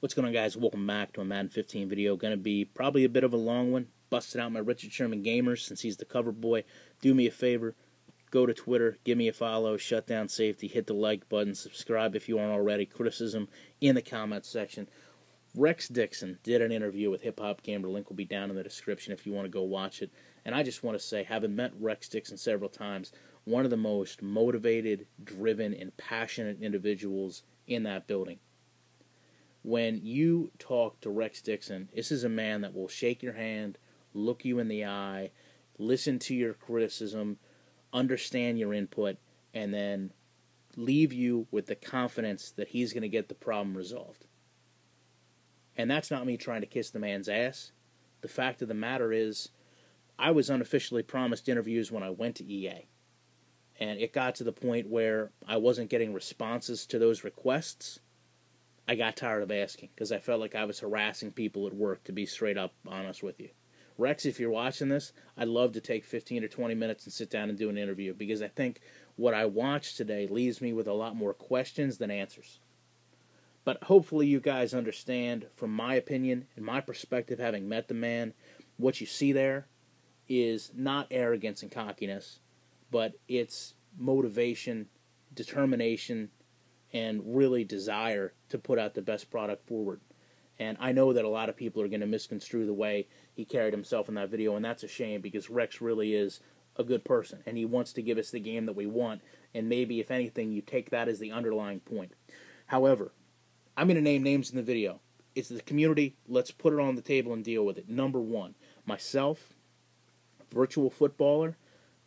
What's going on, guys? Welcome back to a Madden 15 video. Going to be probably a bit of a long one. Busted out my Richard Sherman Gamers since he's the cover boy. Do me a favor. Go to Twitter. Give me a follow. Shut down safety. Hit the like button. Subscribe if you aren't already. Criticism in the comments section. Rex Dickson did an interview with Hip Hop Gamer. Link will be down in the description if you want to go watch it. And I just want to say, having met Rex Dickson several times, one of the most motivated, driven, and passionate individuals in that building. When you talk to Rex Dickson, this is a man that will shake your hand, look you in the eye, listen to your criticism, understand your input, and then leave you with the confidence that he's going to get the problem resolved. And that's not me trying to kiss the man's ass. The fact of the matter is, I was unofficially promised interviews when I went to EA. And it got to the point where I wasn't getting responses to those requests. I got tired of asking because I felt like I was harassing people at work, to be straight up honest with you. Rex, if you're watching this, I'd love to take 15 or 20 minutes and sit down and do an interview because I think what I watched today leaves me with a lot more questions than answers. But hopefully you guys understand, from my opinion and my perspective, having met the man, what you see there is not arrogance and cockiness, but it's motivation, determination, and really desire to put out the best product forward. And I know that a lot of people are going to misconstrue the way he carried himself in that video, and that's a shame because Rex really is a good person, and he wants to give us the game that we want, and maybe, if anything, you take that as the underlying point. However, I'm going to name names in the video. It's the community. Let's put it on the table and deal with it. Number one, myself, Virtual Footballer,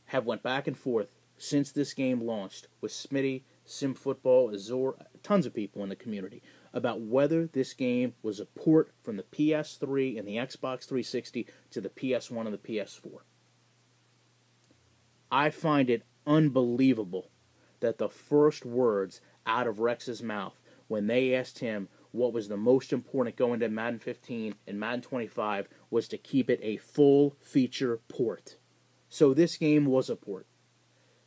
have went back and forth since this game launched with Smitty, Sim Football, Azor, tons of people in the community, about whether this game was a port from the PS3 and the Xbox 360 to the PS1 and the PS4. I find it unbelievable that the first words out of Rex's mouth when they asked him what was the most important going to Madden 15 and Madden 25 was to keep it a full-feature port. So this game was a port.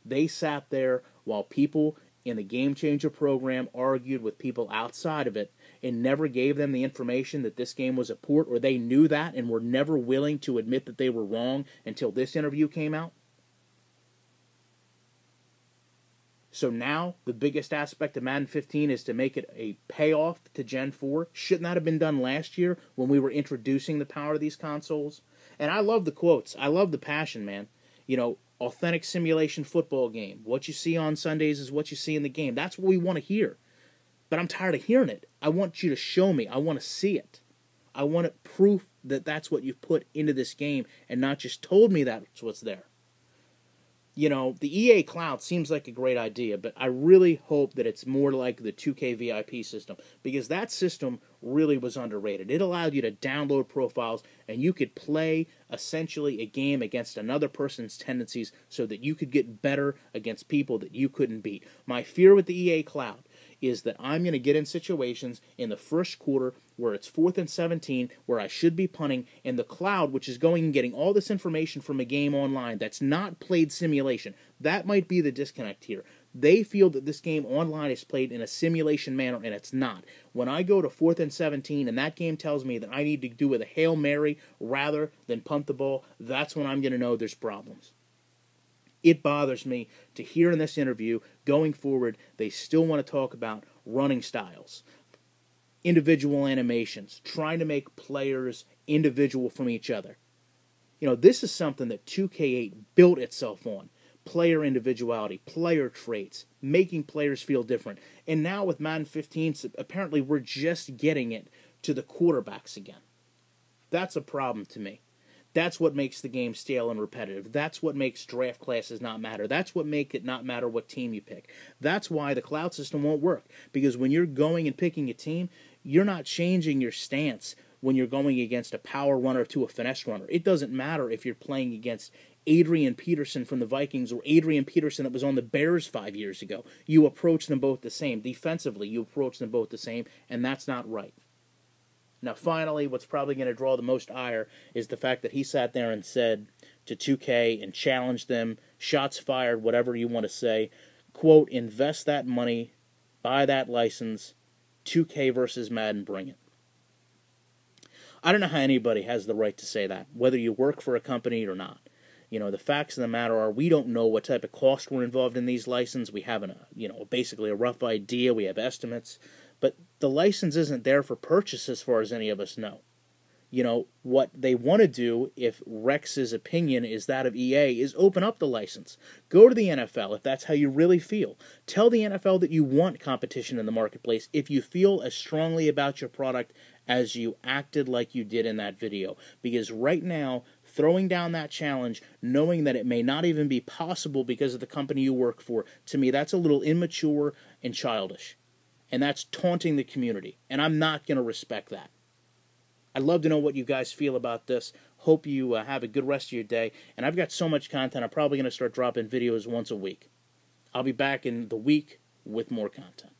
They sat there while people in the Game Changer program argued with people outside of it and never gave them the information that this game was a port, or they knew that and were never willing to admit that they were wrong until this interview came out. So now the biggest aspect of Madden 15 is to make it a payoff to Gen 4. Shouldn't that have been done last year when we were introducing the power of these consoles? And I love the quotes. I love the passion, man. You know, authentic simulation football game. What you see on Sundays is what you see in the game. That's what we want to hear. But I'm tired of hearing it. I want you to show me. I want to see it. I want proof that that's what you've put into this game and not just told me that's what's there. You know, the EA Cloud seems like a great idea, but I really hope that it's more like the 2K VIP system, because that system really was underrated. It allowed you to download profiles, and you could play, essentially, a game against another person's tendencies so that you could get better against people that you couldn't beat. My fear with the EA Cloud is that I'm going to get in situations in the first quarter where it's 4th and 17, where I should be punting, and the cloud, which is going and getting all this information from a game online that's not played simulation. That might be the disconnect here. They feel that this game online is played in a simulation manner, and it's not. When I go to 4th and 17, and that game tells me that I need to do with a Hail Mary rather than punt the ball, that's when I'm going to know there's problems. It bothers me to hear in this interview, going forward, they still want to talk about running styles, individual animations, trying to make players individual from each other. You know, this is something that 2K8 built itself on. Player individuality, player traits, making players feel different. And now with Madden 15, apparently we're just getting it to the quarterbacks again. That's a problem to me. That's what makes the game stale and repetitive. That's what makes draft classes not matter. That's what makes it not matter what team you pick. That's why the cloud system won't work. Because when you're going and picking a team, you're not changing your stance when you're going against a power runner to a finesse runner. It doesn't matter if you're playing against Adrian Peterson from the Vikings or Adrian Peterson that was on the Bears 5 years ago. You approach them both the same. Defensively, you approach them both the same, and that's not right. Now, finally, what's probably going to draw the most ire is the fact that he sat there and said to 2K and challenged them, shots fired, whatever you want to say, quote, invest that money, buy that license, 2K versus Madden, bring it. I don't know how anybody has the right to say that, whether you work for a company or not. The facts of the matter are we don't know what type of cost were involved in these licenses. We have basically a rough idea. We have estimates. But the license isn't there for purchase as far as any of us know. What they want to do, if Rex's opinion is that of EA, is open up the license. Go to the NFL if that's how you really feel. Tell the NFL that you want competition in the marketplace if you feel as strongly about your product as you acted like you did in that video. Because right now, throwing down that challenge, knowing that it may not even be possible because of the company you work for, to me, that's a little immature and childish. And that's taunting the community. And I'm not going to respect that. I'd love to know what you guys feel about this. Hope you have a good rest of your day. And I've got so much content, I'm probably going to start dropping videos once a week. I'll be back in the week with more content.